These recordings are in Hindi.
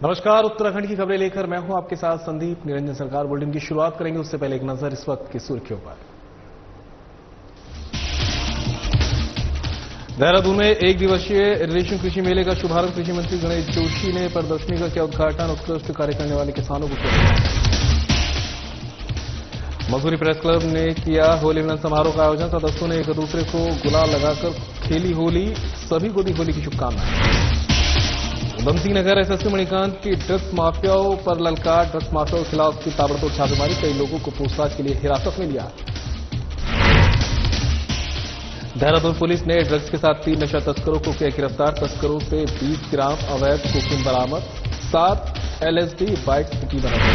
नमस्कार। उत्तराखंड की खबरें लेकर मैं हूं आपके साथ संदीप निरंजन सरकार। बुलेटिन की शुरुआत करेंगे उससे पहले एक नजर इस वक्त की सुर्खियों पर। देहरादून में एक दिवसीय रेशम कृषि मेले का शुभारंभ कृषि मंत्री गणेश जोशी ने प्रदर्शनी का किया उद्घाटन। उत्कृष्ट कार्य करने वाले किसानों को किया। मसूरी प्रेस क्लब ने किया होली मिलन समारोह का आयोजन। सदस्यों ने एक दूसरे को गुलाल लगाकर खेली होली। सभी को दी होली की शुभकामनाएं। उधमसिंह नगर एसएसपी मणिकांत की ड्रग्स माफियाओं पर ललकार। ड्रग्स माफियाओं के खिलाफ की ताबड़तोड़ छापेमारी। कई लोगों को पूछताछ के लिए हिरासत में लिया। देहरादून पुलिस ने ड्रग्स के साथ 3 नशा तस्करों को किया गिरफ्तार। तस्करों से 20 ग्राम अवैध कोकीन बरामद। 7 LSD बाइक स्कूटी बरामद।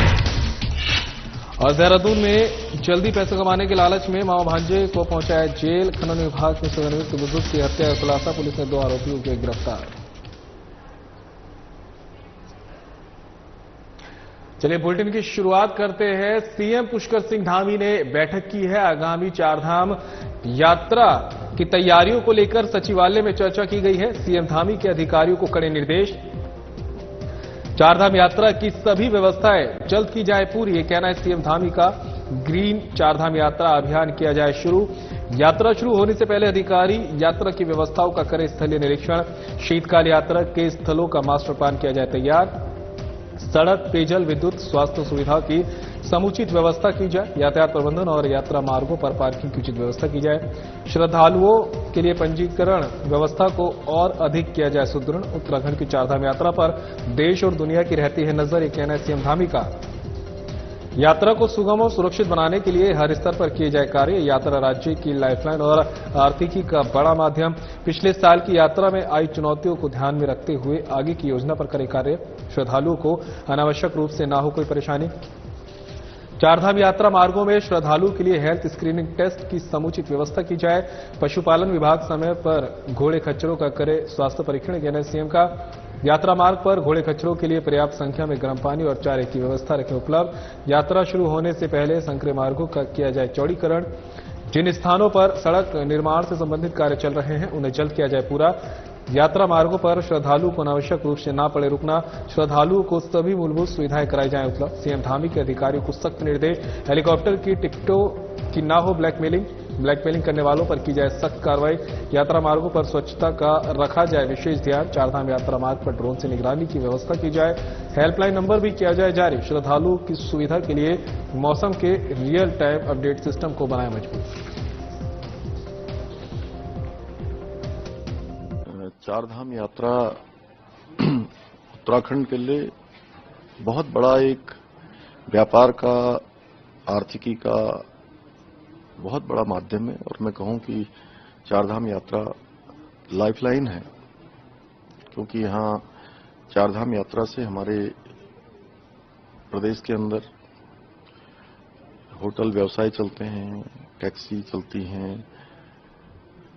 और देहरादून में जल्दी पैसे कमाने के लालच में मामा भांजे को पहुंचाया जेल। खनन विभाग में सेवानिवृत्त बुजुर्ग की हत्या का खुलासा। पुलिस ने 2 आरोपियों को गिरफ्तार। चलिए बुलेटिन की शुरुआत करते हैं। सीएम पुष्कर सिंह धामी ने बैठक की है। आगामी चारधाम यात्रा की तैयारियों को लेकर सचिवालय में चर्चा की गई है। सीएम धामी के अधिकारियों को कड़े निर्देश। चारधाम यात्रा की सभी व्यवस्थाएं जल्द की जाए पूरी, ये कहना है सीएम धामी का। ग्रीन चारधाम यात्रा अभियान किया जाए शुरू। यात्रा शुरू होने से पहले अधिकारी यात्रा की व्यवस्थाओं का करें स्थलीय निरीक्षण। शीतकाल यात्रा के स्थलों का मास्टर प्लान किया जाए तैयार। सड़क, पेयजल, विद्युत, स्वास्थ्य सुविधा की समुचित व्यवस्था की जाए। यातायात प्रबंधन और यात्रा मार्गों पर पार्किंग की उचित व्यवस्था की जाए। श्रद्धालुओं के लिए पंजीकरण व्यवस्था को और अधिक किया जाए सुदृढ़। उत्तराखंड की चारधाम यात्रा पर देश और दुनिया की रहती है नजर, ये कहना है सीएम धामी का। यात्रा को सुगम और सुरक्षित बनाने के लिए हर स्तर पर किए जाए कार्य। यात्रा राज्य की लाइफलाइन और आर्थिकी का बड़ा माध्यम। पिछले साल की यात्रा में आई चुनौतियों को ध्यान में रखते हुए आगे की योजना पर करें कार्य। श्रद्धालुओं को अनावश्यक रूप से ना हो कोई परेशानी। चारधाम यात्रा मार्गों में श्रद्धालुओं के लिए हेल्थ स्क्रीनिंग टेस्ट की समुचित व्यवस्था की जाए। पशुपालन विभाग समय पर घोड़े खच्चरों का करे स्वास्थ्य परीक्षण, कहना है सीएम का। यात्रा मार्ग पर घोड़े खच्चरों के लिए पर्याप्त संख्या में गर्म पानी और चारे की व्यवस्था रखें उपलब्ध। यात्रा शुरू होने से पहले संकरे मार्गों का किया जाए चौड़ीकरण। जिन स्थानों पर सड़क निर्माण से संबंधित कार्य चल रहे हैं उन्हें जल्द किया जाए पूरा। यात्रा मार्गों पर श्रद्धालुओं को अनावश्यक रूप से ना पड़े रुकना। श्रद्धालुओं को सभी मूलभूत सुविधाएं कराई जाएं उपलब्ध। सीएम धामी के अधिकारियों को सख्त निर्देश। हेलीकॉप्टर की टिकटों की ना हो ब्लैकमेलिंग करने वालों पर की जाए सख्त कार्रवाई। यात्रा मार्गों पर स्वच्छता का रखा जाए विशेष ध्यान। चारधाम यात्रा मार्ग पर ड्रोन से निगरानी की व्यवस्था की जाए। हेल्पलाइन नंबर भी किया जाए जारी। श्रद्धालुओं की सुविधा के लिए मौसम के रियल टाइम अपडेट सिस्टम को बनाए मजबूत। चारधाम यात्रा उत्तराखंड के लिए बहुत बड़ा एक व्यापार का, आर्थिकी का बहुत बड़ा माध्यम है। और मैं कहूं कि चारधाम यात्रा लाइफलाइन है, क्योंकि यहां चारधाम यात्रा से हमारे प्रदेश के अंदर होटल व्यवसाय चलते हैं, टैक्सी चलती हैं,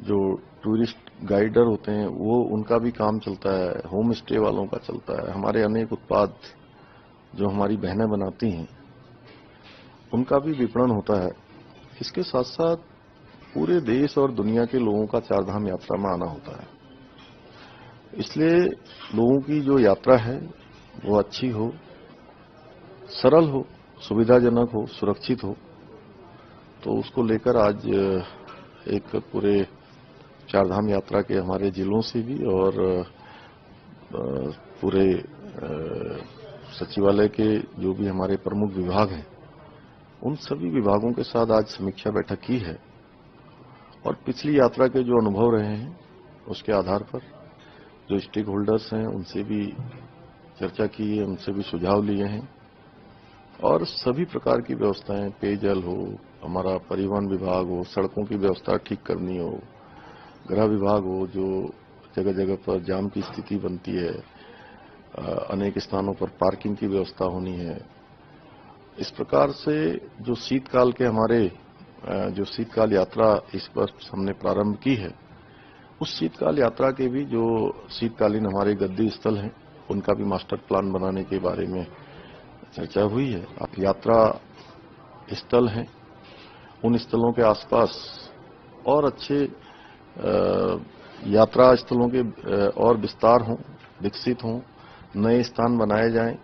जो टूरिस्ट गाइडर होते हैं वो उनका भी काम चलता है, होम स्टे वालों का चलता है। हमारे अनेक उत्पाद जो हमारी बहनें बनाती हैं उनका भी विपणन होता है। इसके साथ साथ पूरे देश और दुनिया के लोगों का चारधाम यात्रा में आना होता है। इसलिए लोगों की जो यात्रा है वो अच्छी हो, सरल हो, सुविधाजनक हो, सुरक्षित हो। तो उसको लेकर आज एक पूरे चारधाम यात्रा के हमारे जिलों से भी और पूरे सचिवालय के जो भी हमारे प्रमुख विभाग हैं उन सभी विभागों के साथ आज समीक्षा बैठक की है। और पिछली यात्रा के जो अनुभव रहे हैं उसके आधार पर जो स्टेक होल्डर्स हैं उनसे भी चर्चा की है, उनसे भी सुझाव लिए हैं। और सभी प्रकार की व्यवस्थाएं, पेयजल हो, हमारा परिवहन विभाग हो, सड़कों की व्यवस्था ठीक करनी हो, गृह विभाग हो, जो जगह जगह पर जाम की स्थिति बनती है, अनेक स्थानों पर पार्किंग की व्यवस्था होनी है। इस प्रकार से जो शीतकाल के हमारे जो शीतकाल यात्रा इस वर्ष हमने प्रारंभ की है, उस शीतकाल यात्रा के भी जो शीतकालीन हमारे गद्दी स्थल हैं उनका भी मास्टर प्लान बनाने के बारे में चर्चा हुई है। अब यात्रा स्थल हैं, उन स्थलों के आसपास और अच्छे यात्रा स्थलों के और विस्तार हों, विकसित हों, नए स्थान बनाए जाएं,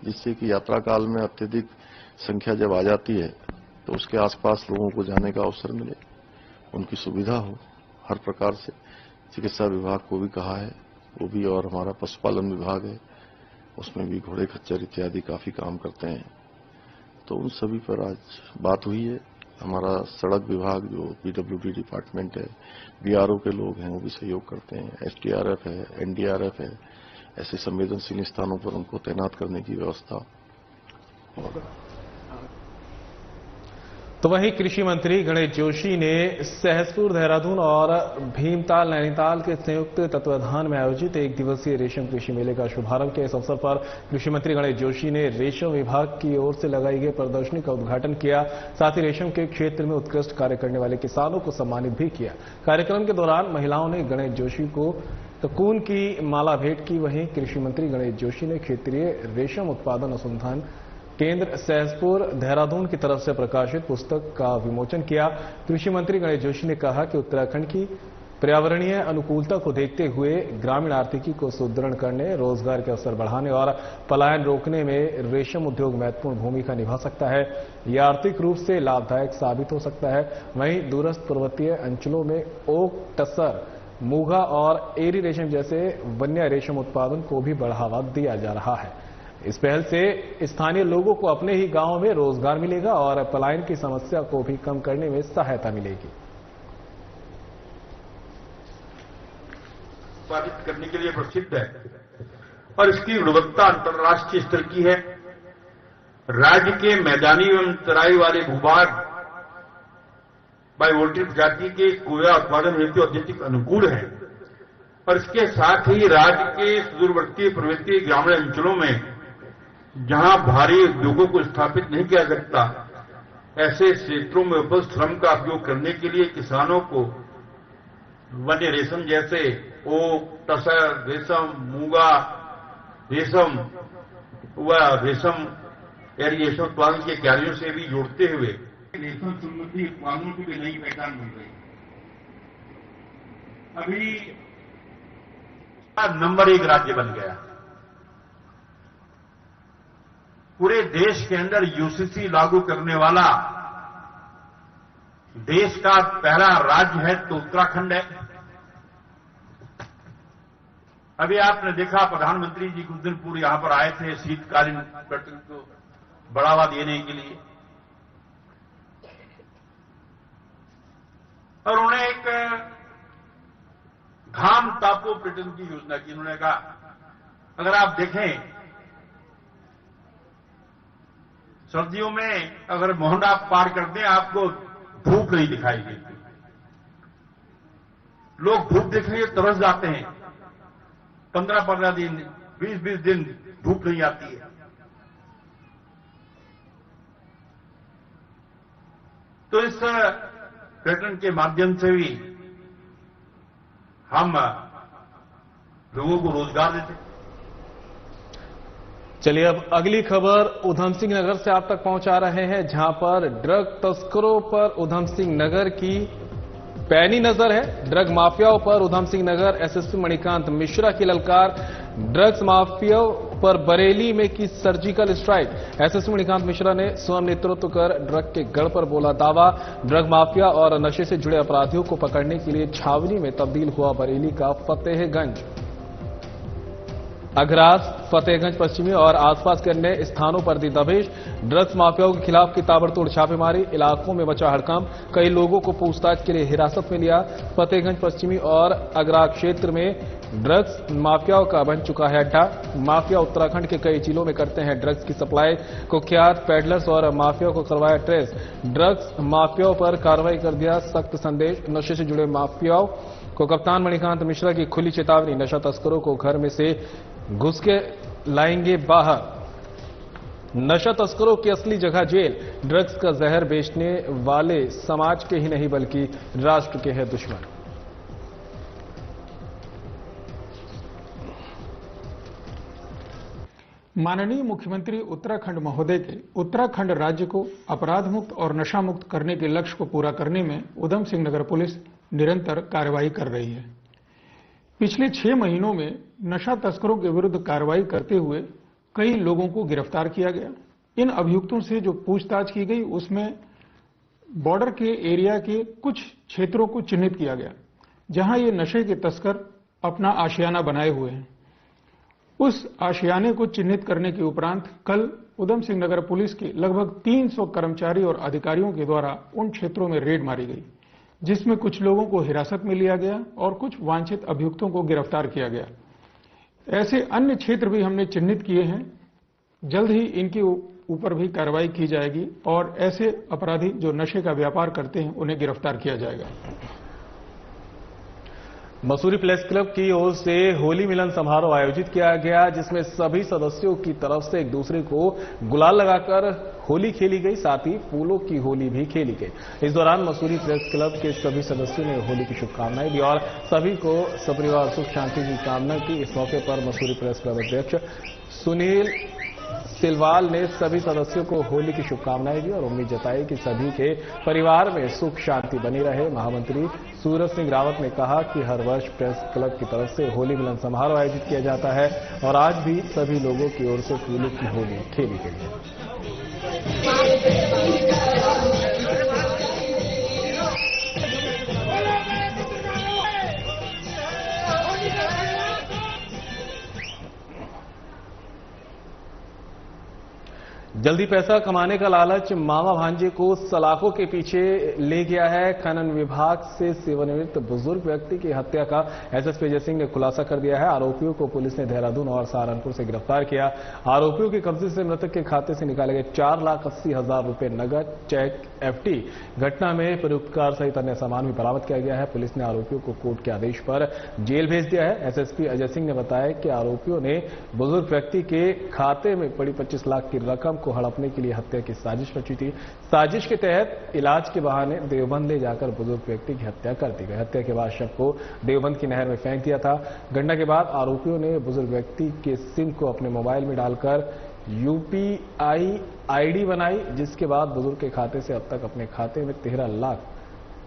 जिससे कि यात्रा काल में अत्यधिक संख्या जब आ जाती है तो उसके आसपास लोगों को जाने का अवसर मिले, उनकी सुविधा हो हर प्रकार से। चिकित्सा विभाग को भी कहा है, वो भी, और हमारा पशुपालन विभाग है, उसमें भी घोड़े खच्चर इत्यादि काफी काम करते हैं। तो उन सभी पर आज बात हुई है। हमारा सड़क विभाग जो पीडब्ल्यूडी डिपार्टमेंट है, बीआरओ के लोग हैं, वो भी सहयोग करते हैं। एसडीआरएफ है, एनडीआरएफ है, ऐसे संवेदनशील स्थानों पर उनको तैनात करने की व्यवस्था। और तो वहीं कृषि मंत्री गणेश जोशी ने सहसपुर, देहरादून और भीमताल, नैनीताल के संयुक्त तत्वाधान में आयोजित एक दिवसीय रेशम कृषि मेले का शुभारंभ किया। इस अवसर पर कृषि मंत्री गणेश जोशी ने रेशम विभाग की ओर से लगाई गई प्रदर्शनी का उद्घाटन किया। साथ ही रेशम के क्षेत्र में उत्कृष्ट कार्य करने वाले किसानों को सम्मानित भी किया। कार्यक्रम के दौरान महिलाओं ने गणेश जोशी को तकून की माला भेंट की। वहीं कृषि मंत्री गणेश जोशी ने क्षेत्रीय रेशम उत्पादन अनुसंधान केंद्र सहसपुर, देहरादून की तरफ से प्रकाशित पुस्तक का विमोचन किया। कृषि मंत्री गणेश जोशी ने कहा कि उत्तराखंड की पर्यावरणीय अनुकूलता को देखते हुए ग्रामीण आर्थिकी को सुदृढ़ करने, रोजगार के अवसर बढ़ाने और पलायन रोकने में रेशम उद्योग महत्वपूर्ण भूमिका निभा सकता है। यह आर्थिक रूप से लाभदायक साबित हो सकता है। वहीं दूरस्थ पर्वतीय अंचलों में ओक, टसर, मूंगा और एरी रेशम जैसे वन्य रेशम उत्पादन को भी बढ़ावा दिया जा रहा है। इस पहल से स्थानीय लोगों को अपने ही गांव में रोजगार मिलेगा और पलायन की समस्या को भी कम करने में सहायता मिलेगी। उत्पादित करने के लिए प्रसिद्ध है और इसकी गुणवत्ता अंतर्राष्ट्रीय स्तर की है। राज्य के मैदानी एवं तराई वाले भूभाग बायोवोल्टिक प्रजाति के कोयला उत्पादन हेतु अत्यधिक अनुकूल है और इसके साथ ही राज्य के सुदूरवर्ती पर्वतीय ग्रामीण अंचलों में जहां भारी उद्योगों को स्थापित नहीं किया सकता, ऐसे क्षेत्रों में उपस्थित श्रम का उपयोग करने के लिए किसानों को वन्य रेशम जैसे ओक, टसर रेशम, मूंगा रेशम व रेशम एरी रेशम उत्पादन के कार्यों से भी जोड़ते हुए रेशम संबंधी उत्पादनों की भी नई पहचान बन गई। अभी नंबर 1 राज्य बन गया। पूरे देश के अंदर यूसीसी लागू करने वाला देश का पहला राज्य है तो उत्तराखंड है। अभी आपने देखा प्रधानमंत्री जी कुछ दिन पूर्व यहां पर आए थे शीतकालीन पर्यटन को बढ़ावा देने के लिए और उन्होंने एक घाम तापो पर्यटन की योजना की। उन्होंने कहा अगर आप देखें सर्दियों में अगर मोहंड आप पार कर दें आपको धूप नहीं दिखाई देती। लोग धूप देखने के तरस जाते हैं। 15-15 दिन, 20-20 दिन धूप नहीं आती है। तो इस पर्यटन के माध्यम से भी हम लोगों को रोजगार देते हैं। चलिए अब अगली खबर उधम सिंह नगर से आप तक पहुंचा रहे हैं, जहां पर ड्रग तस्करों पर उधम सिंह नगर की पैनी नजर है। ड्रग माफियाओं पर उधम सिंह नगर एसएसपी मणिकांत मिश्रा की ललकार। ड्रग्स माफियाओं पर बरेली में की surgical strike. SSP Manikant Mishra ने स्वयं नेतृत्व कर ड्रग के गढ़ पर बोला दावा। ड्रग माफिया और नशे से जुड़े अपराधियों को पकड़ने के लिए छावनी में तब्दील हुआ बरेली का फतेहगंज। अघरास, फतेहगंज पश्चिमी और आसपास के अन्य स्थानों पर दी दबिश। ड्रग्स माफियाओं के खिलाफ की ताबड़तोड़ छापेमारी। इलाकों में मचा हड़कंप। कई लोगों को पूछताछ के लिए हिरासत में लिया। फतेहगंज पश्चिमी और अगरा क्षेत्र में ड्रग्स माफियाओं का बन चुका है अड्डा। माफिया उत्तराखंड के कई जिलों में करते हैं ड्रग्स की सप्लाई। कुख्यात पैडलर्स और माफियाओं को करवाया ट्रेस। ड्रग्स माफियाओं पर कार्रवाई कर दिया सख्त संदेश। नशे से जुड़े माफियाओं को कप्तान मणिकांत मिश्रा की खुली चेतावनी। नशा तस्करों को घर में से घुस के लाएंगे बाहर। नशा तस्करों की असली जगह जेल। ड्रग्स का जहर बेचने वाले समाज के ही नहीं बल्कि राष्ट्र के हैं दुश्मन। माननीय मुख्यमंत्री उत्तराखंड महोदय के उत्तराखंड राज्य को अपराध मुक्त और नशा मुक्त करने के लक्ष्य को पूरा करने में उधम सिंह नगर पुलिस निरंतर कार्रवाई कर रही है। पिछले 6 महीनों में नशा तस्करों के विरुद्ध कार्रवाई करते हुए कई लोगों को गिरफ्तार किया गया। इन अभियुक्तों से जो पूछताछ की गई उसमें बॉर्डर के एरिया के कुछ क्षेत्रों को चिन्हित किया गया जहां ये नशे के तस्कर अपना आशियाना बनाए हुए हैं। उस आशियाने को चिन्हित करने के उपरांत कल उधम सिंह नगर पुलिस के लगभग 300 कर्मचारी और अधिकारियों के द्वारा उन क्षेत्रों में रेड मारी गई, जिसमें कुछ लोगों को हिरासत में लिया गया और कुछ वांछित अभियुक्तों को गिरफ्तार किया गया। ऐसे अन्य क्षेत्र भी हमने चिन्हित किए हैं। जल्द ही इनके ऊपर भी कार्रवाई की जाएगी और ऐसे अपराधी जो नशे का व्यापार करते हैं उन्हें गिरफ्तार किया जाएगा। मसूरी प्रेस क्लब की ओर से होली मिलन समारोह आयोजित किया गया, जिसमें सभी सदस्यों की तरफ से एक दूसरे को गुलाल लगाकर होली खेली गई, साथ ही फूलों की होली भी खेली गई। इस दौरान मसूरी प्रेस क्लब के सभी सदस्यों ने होली की शुभकामनाएं दी और सभी को सपरिवार सुख शांति की कामना की। इस मौके पर मसूरी प्रेस क्लब अध्यक्ष सुनील सिलवाल ने सभी सदस्यों को होली की शुभकामनाएं दी और उम्मीद जताई कि सभी के परिवार में सुख शांति बनी रहे। महामंत्री सूरज सिंह रावत ने कहा कि हर वर्ष प्रेस क्लब की तरफ से होली मिलन समारोह आयोजित किया जाता है और आज भी सभी लोगों की ओर से फूलों की होली खेली गई है। जल्दी पैसा कमाने का लालच मामा भांजे को सलाखों के पीछे ले गया है। खनन विभाग से सेवानिवृत्त बुजुर्ग व्यक्ति की हत्या का एसएसपी अजय सिंह ने खुलासा कर दिया है। आरोपियों को पुलिस ने देहरादून और सहारनपुर से गिरफ्तार किया। आरोपियों के कब्जे से मृतक के खाते से निकाले गए 4,80,000 रुपए नगद, चेक, एफडी। घटना में प्रयुक्त कार सहित अन्य सामान भी बरामद किया गया है। पुलिस ने आरोपियों को कोर्ट के आदेश पर जेल भेज दिया है। एसएसपी अजय सिंह ने बताया कि आरोपियों ने बुजुर्ग व्यक्ति के खाते में पड़ी 25 लाख की रकम को हड़पने के लिए हत्या की साजिश रची थी। साजिश के तहत इलाज के बहाने देवबंद ले जाकर बुजुर्ग व्यक्ति की हत्या कर दी गई। हत्या के बाद शव को देवबंद की नहर में फेंक दिया था। घटना के बाद आरोपियों ने बुजुर्ग व्यक्ति के सिम को अपने मोबाइल में डालकर यूपीआई आईडी बनाई, जिसके बाद बुजुर्ग के खाते से अब तक अपने खाते में 13 लाख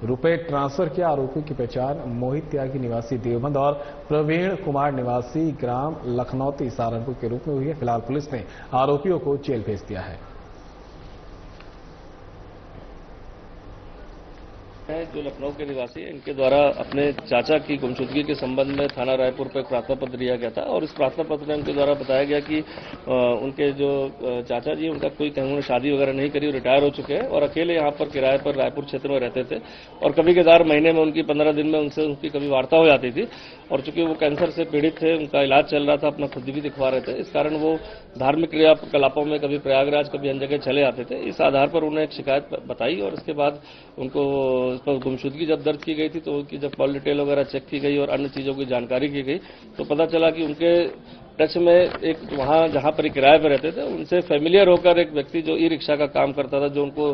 रुपए ट्रांसफर किया। आरोपी की पहचान मोहित त्यागी निवासी देवबंद और प्रवीण कुमार निवासी ग्राम लखनौती सहारनपुर के रूप में हुई है। फिलहाल पुलिस ने आरोपियों को जेल भेज दिया है। जो लखनऊ के निवासी हैं, इनके द्वारा अपने चाचा की गुमशुदगी के संबंध में थाना रायपुर पर एक प्रार्थना पत्र दिया गया था और इस प्रार्थना पत्र में उनके द्वारा बताया गया कि उनके जो चाचा जी उनका कोई कहीं शादी वगैरह नहीं करी, रिटायर हो चुके हैं और अकेले यहाँ पर किराए पर रायपुर क्षेत्र में रहते थे और कभी कभार महीने में उनकी 15 दिन में उनसे उनकी कभी वार्ता हो जाती थी और चूंकि वो कैंसर से पीड़ित थे, उनका इलाज चल रहा था, अपना खुद भी दिखवा रहे थे, इस कारण वो धार्मिक क्रियाकलापों में कभी प्रयागराज कभी अन्य जगह चले आते थे। इस आधार पर उन्हें एक शिकायत बताई और इसके बाद उनको गुमशुदगी जब दर्ज की गई थी तो उनकी जब कॉल डिटेल वगैरह चेक की गई और अन्य चीजों की जानकारी की गई तो पता चला कि उनके टच में एक वहां जहां पर किराए पर रहते थे उनसे फेमिलियर होकर एक व्यक्ति जो ई रिक्शा का काम करता था, जो उनको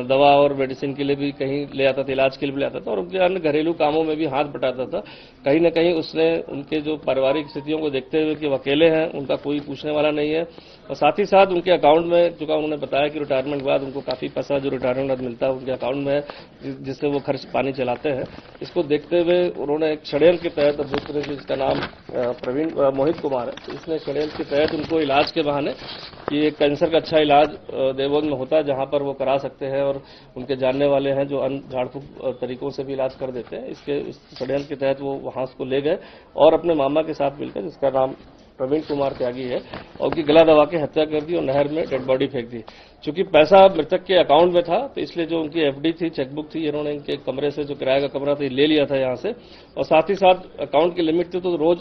दवा और मेडिसिन के लिए भी कहीं ले आता था, इलाज के लिए भी ले आता था और उनके अन्य घरेलू कामों में भी हाथ बटाता था। कहीं न कहीं उसने उनके जो पारिवारिक स्थितियों को देखते हुए कि वो अकेले हैं, उनका कोई पूछने वाला नहीं है और साथ ही साथ उनके अकाउंट में, चूंकि उन्होंने बताया कि रिटायरमेंट के बाद उनको काफी पैसा जो रिटायरमेंट बाद मिलता है उनके अकाउंट में जिससे वो खर्च पानी चलाते हैं, इसको देखते हुए उन्होंने एक षड्यंत्र के तहत, अब दूसरे जिसका नाम प्रवीण मोहित कुमार है, तो इसने षड्यंत्र के तहत उनको इलाज के बहाने कि एक कैंसर का अच्छा इलाज देवबंद में होता है जहां पर वो करा सकते हैं और उनके जानने वाले हैं जो अन्य झाड़ फूक तरीकों से भी इलाज कर देते हैं, इसके इस षड्यंत्र के तहत वो वहां उसको ले गए और अपने मामा के साथ मिलकर, जिसका नाम प्रवीण कुमार त्यागी है, और उनकी गला दबा के हत्या कर दी और नहर में डेड बॉडी फेंक दी। चूंकि पैसा मृतक के अकाउंट में था तो इसलिए जो उनकी एफडी थी, चेकबुक थी, इन्होंने इनके कमरे से जो किराए का कमरा था ले लिया था यहाँ से और साथ ही साथ अकाउंट की लिमिट थी तो रोज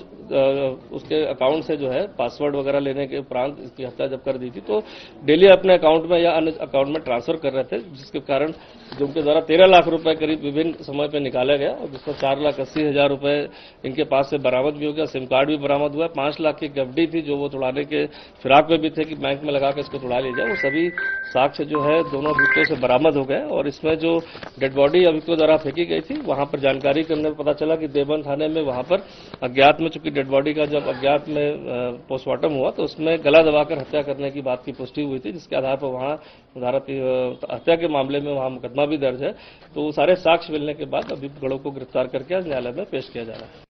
उसके अकाउंट से जो है पासवर्ड वगैरह लेने के उपरांत इसकी हत्या जब कर दी थी तो डेली अपने अकाउंट में या अन्य अकाउंट में ट्रांसफर कर रहे थे, जिसके कारण जो उनके द्वारा 13 लाख रुपए करीब विभिन्न समय पर निकाला गया और जिसमें 4,80,000 रुपए इनके पास से बरामद भी हो गया, सिम कार्ड भी बरामद हुआ, 5 लाख की एफडी थी जो वो तोड़ाने के फिराक में भी थे कि बैंक में लगा के इसको तोड़ा लिया जाए, वो सभी साक्ष्य जो है दोनों अभियुक्तों से बरामद हो गए और इसमें जो डेड बॉडी अभियुक्तों द्वारा फेंकी गई थी वहां पर जानकारी करने में पता चला कि देवबंद थाने में वहां पर अज्ञात में, चूंकि डेड बॉडी का जब अज्ञात में पोस्टमार्टम हुआ तो उसमें गला दबाकर हत्या करने की बात की पुष्टि हुई थी, जिसके आधार पर वहां हत्या के मामले में वहां मुकदमा भी दर्ज है। तो सारे साक्ष्य मिलने के बाद अभियुक्तों को गिरफ्तार करके आज न्यायालय में पेश किया जा रहा है।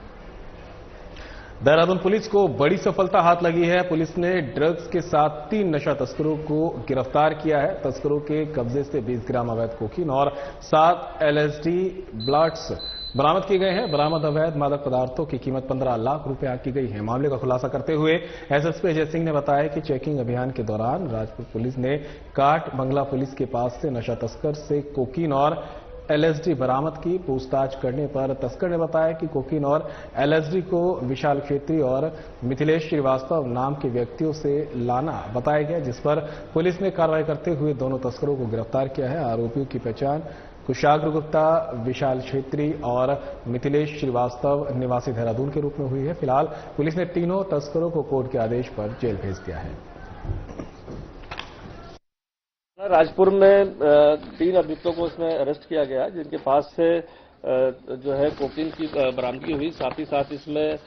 देहरादून पुलिस को बड़ी सफलता हाथ लगी है। पुलिस ने ड्रग्स के साथ 3 नशा तस्करों को गिरफ्तार किया है। तस्करों के कब्जे से 20 ग्राम अवैध कोकीन और 7 LSD ब्लॉट्स बरामद किए गए हैं। बरामद अवैध मादक पदार्थों की कीमत 15 लाख रुपए की गई है। मामले का खुलासा करते हुए एसएसपी अजय सिंह ने बताया कि चेकिंग अभियान के दौरान राजपुर पुलिस ने काट बंगला पुलिस के पास से नशा तस्कर से कोकीन और LSD बरामद की। पूछताछ करने पर तस्कर ने बताया कि कोकीन और LSD को विशाल क्षेत्री और मिथिलेश श्रीवास्तव नाम के व्यक्तियों से लाना बताया गया, जिस पर पुलिस ने कार्रवाई करते हुए दोनों तस्करों को गिरफ्तार किया है। आरोपियों की पहचान कुशाग्र गुप्ता, विशाल छेत्री और मिथिलेश श्रीवास्तव निवासी देहरादून के रूप में हुई है। फिलहाल पुलिस ने तीनों तस्करों को कोर्ट के आदेश पर जेल भेज दिया है। राजपुर में 3 अभियुक्तों को इसमें अरेस्ट किया गया, जिनके पास से जो है कोकीन की बरामदगी हुई। साथ ही साथ इसमें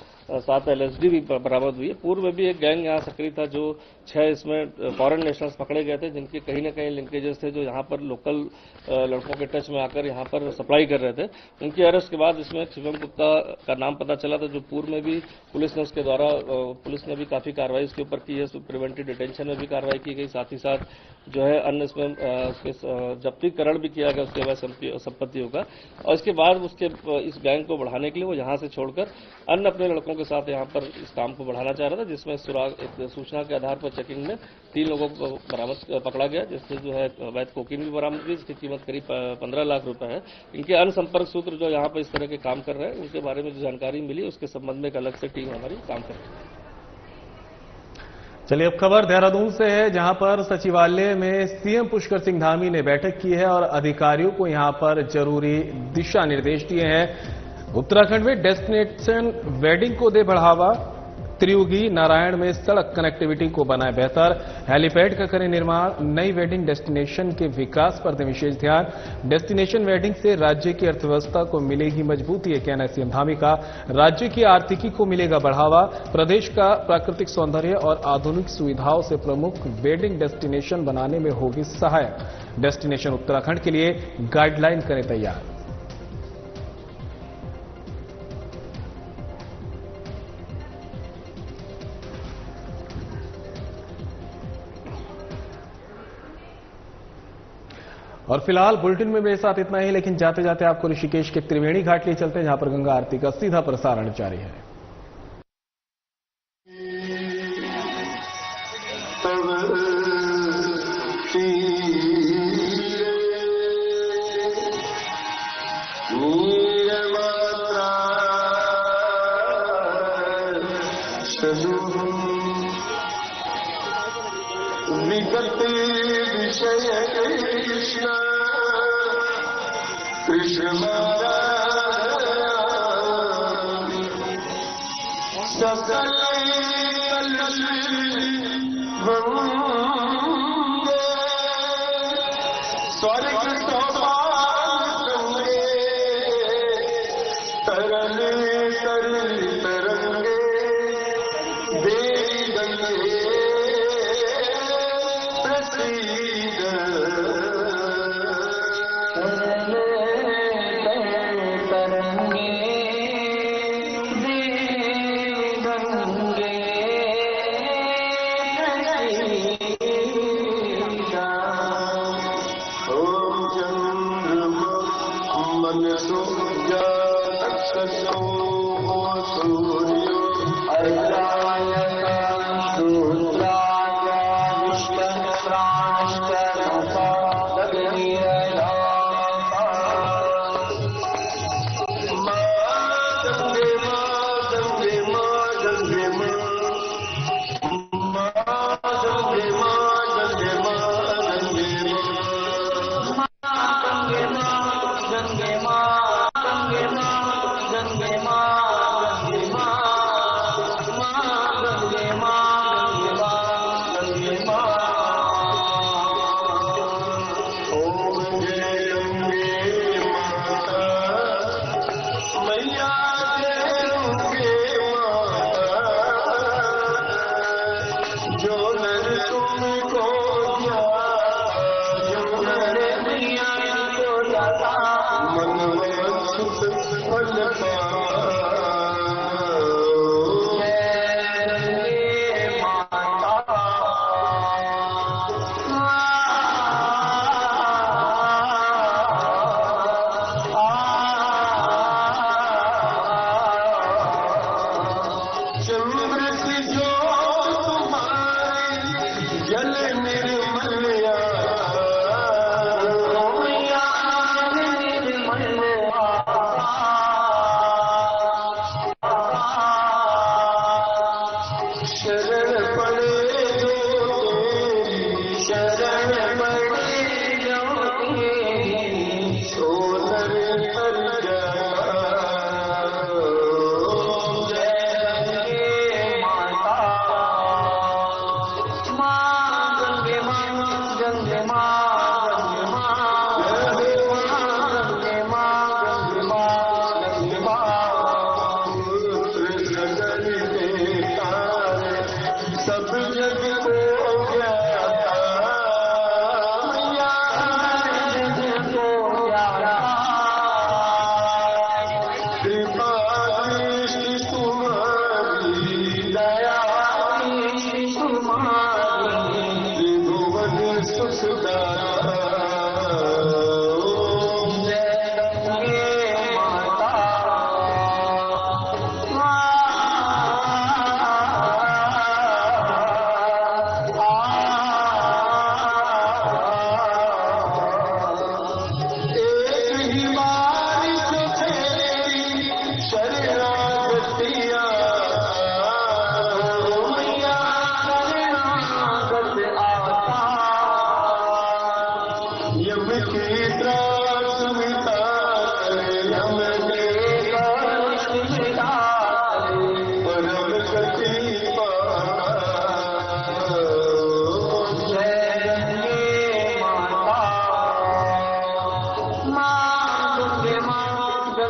7 LSD भी बरामद हुई है। पूर्व में भी एक गैंग यहाँ सक्रिय था, जो 6 इसमें फॉरेन नेशनल्स पकड़े गए थे, जिनके कहीं न कहीं लिंकेजेस थे, जो यहाँ पर लोकल लड़कों के टच में आकर यहाँ पर सप्लाई कर रहे थे। उनकी अरेस्ट के बाद इसमें शिवम गुप्ता का नाम पता चला था, जो पूर्व में भी पुलिस ने उसके द्वारा पुलिस ने भी काफी कार्रवाई उसके ऊपर की है। प्रिवेंटिव डिटेंशन में भी कार्रवाई की गई। साथ ही साथ जो है अन्य इसमें उसके जब्तीकरण भी किया गया उसके अवैध संपत्तियों का। और इसके बाद उसके इस गैंग को बढ़ाने के लिए वो यहाँ से छोड़कर अन्य अपने लड़कों के साथ यहाँ पर इस काम को बढ़ाना चाह रहा था, जिसमें एक सूचना के आधार पर चेकिंग में 3 लोगों को बरामद पकड़ा गया, जिससे जो है अवैध कोकीन भी बरामद हुई, जिसकी कीमत करीब 15 लाख रुपए है। इनके अन्य संपर्क सूत्र जो यहाँ पर इस तरह के काम कर रहे हैं, उनके बारे में जो जानकारी मिली उसके संबंध में एक अलग से टीम हमारी काम कर रही है। चलिए अब खबर देहरादून से है, जहां पर सचिवालय में सीएम पुष्कर सिंह धामी ने बैठक की है और अधिकारियों को यहां पर जरूरी दिशा निर्देश दिए हैं। उत्तराखंड में डेस्टिनेशन वेडिंग को दे बढ़ावा। त्रियुगी नारायण में सड़क कनेक्टिविटी को बनाए बेहतर। हेलीपैड का करें निर्माण। नई वेडिंग डेस्टिनेशन के विकास पर दें विशेष ध्यान। डेस्टिनेशन वेडिंग से राज्य की अर्थव्यवस्था को मिलेगी मजबूती, है कहना सीएम धामी का। राज्य की आर्थिकी को मिलेगा बढ़ावा। प्रदेश का प्राकृतिक सौंदर्य और आधुनिक सुविधाओं से प्रमुख वेडिंग डेस्टिनेशन बनाने में होगी सहायक। डेस्टिनेशन उत्तराखंड के लिए गाइडलाइन करें तैयार। और फिलहाल बुलेटिन में मेरे साथ इतना ही, लेकिन जाते जाते आपको ऋषिकेश के त्रिवेणी घाट लिए चलते हैं, जहां पर गंगा आरती का सीधा प्रसारण जारी है। कृष्ण सकल स्वर्ग सौभाग्य तरंगे देवी गंगे प्रसीद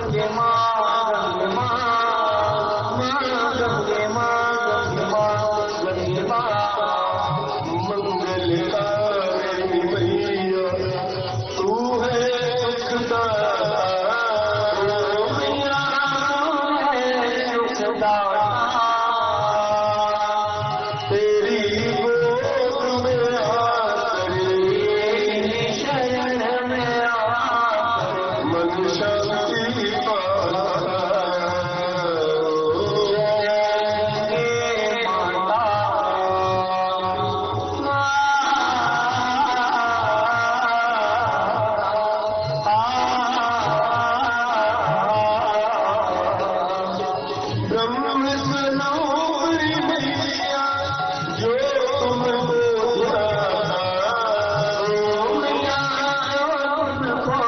गंगे माँ गंगे माँ गंगे माँ गंगे माँ गंगे माँ मंगलकारी मैया तू है सुखदाता तेरी गोद में आकर शरण में आकर मन शांति पाता ब्रह्म सनोरी मैया जो तुमको मैया तुमको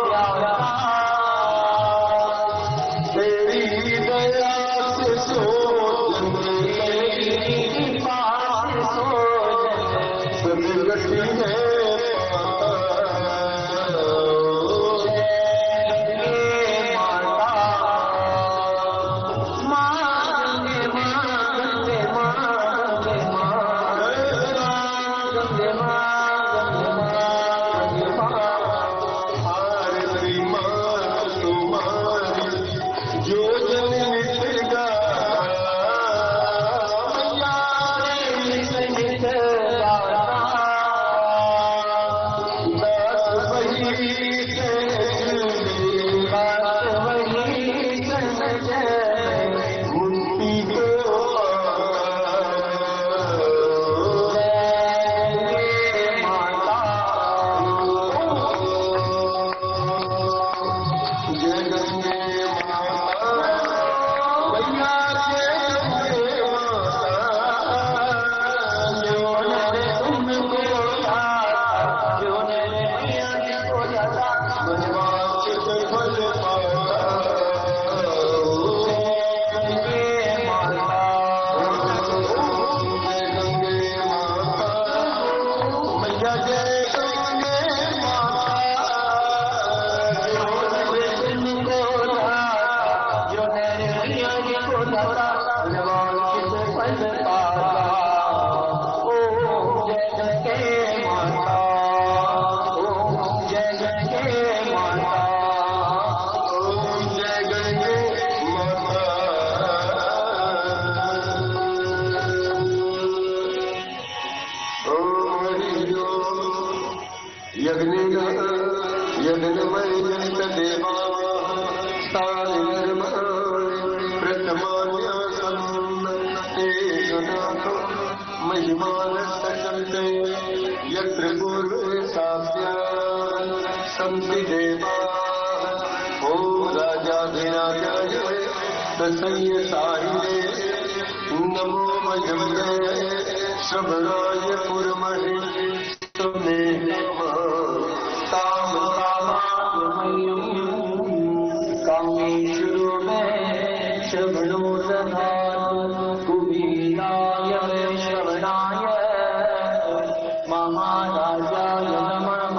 प्यारा तेरी दया से सोच तेरी कृपा से सोच सदगति है जो जन मिटेगा यज्ञमयदेवा प्रथमान्यासन्नतेषुनाथो महिमानस्तचन्ते यत्र पूर्वे सास्या सन्ति देवा ॐ राजाधिराजाय तस्यै साहिने नमो मजम्बे श्रवणाय पुरमहे तुमे नमः ताम कामेश्वरो में श्रवणो दधातु कुबीराय श्रवणाय महाराजाय नमः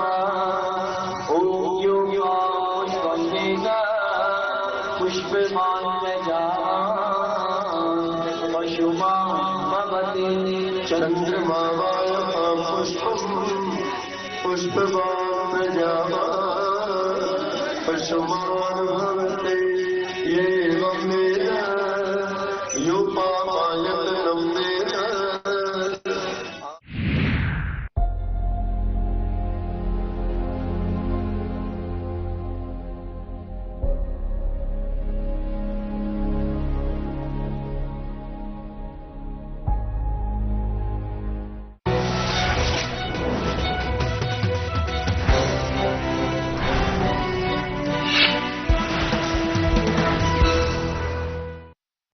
ॐ योगा पुष्पमेव पुष्पमान्यजान् पशुमान् भवति चन्द्रमा पुष्पम् पुष्पवान् प्रजावान् पशुमान्